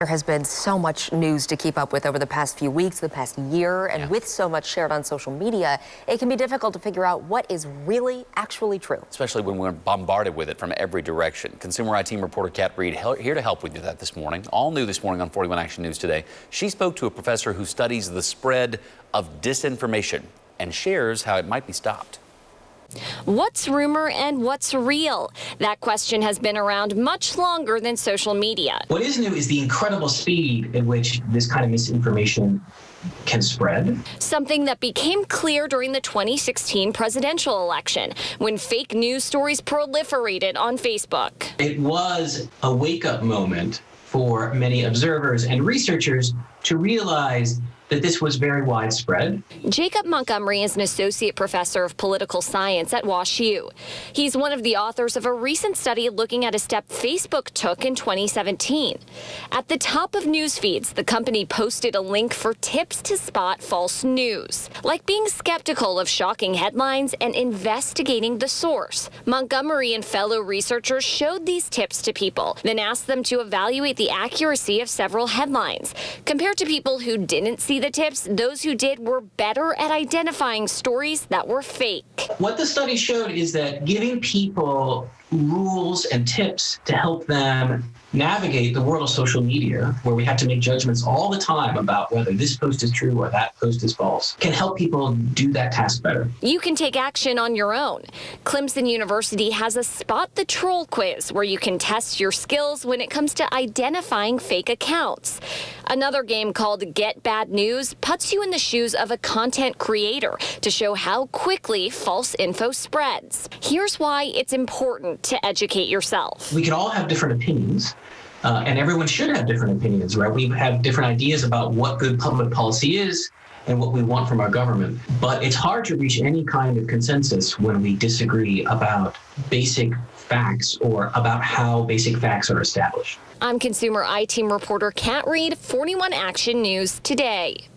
There has been so much news to keep up with over the past few weeks, the past year, and with so much shared on social media, it can be difficult to figure out what is really actually true. Especially when we're bombarded with it from every direction. Consumer IT reporter Kat Reed here to help with you that this morning. All new this morning on 41 Action News Today. She spoke to a professor who studies the spread of disinformation and shares how it might be stopped. What's rumor and what's real? That question has been around much longer than social media. What is new is the incredible speed at which this kind of misinformation can spread. Something that became clear during the 2016 presidential election when fake news stories proliferated on Facebook. It was a wake-up moment for many observers and researchers to realize that this was very widespread. Jacob Montgomery is an associate professor of political science at WashU. He's one of the authors of a recent study looking at a step Facebook took in 2017. At the top of news feeds, the company posted a link for tips to spot false news, like being skeptical of shocking headlines and investigating the source. Montgomery and fellow researchers showed these tips to people, then asked them to evaluate the accuracy of several headlines. Compared to people who didn't see the tips, those who did were better at identifying stories that were fake. What the study showed is that giving people rules and tips to help them navigate the world of social media, where we have to make judgments all the time about whether this post is true or that post is false, can help people do that task better. You can take action on your own. Clemson University has a Spot the Troll quiz where you can test your skills when it comes to identifying fake accounts. Another game called Get Bad News puts you in the shoes of a content creator to show how quickly false info spreads. Here's why it's important to educate yourself. We can all have different opinions, and everyone should have different opinions, right? We have different ideas about what good public policy is and what we want from our government. But it's hard to reach any kind of consensus when we disagree about basic facts or about how basic facts are established. I'm consumer IT reporter Kat Reed, 41 Action News Today.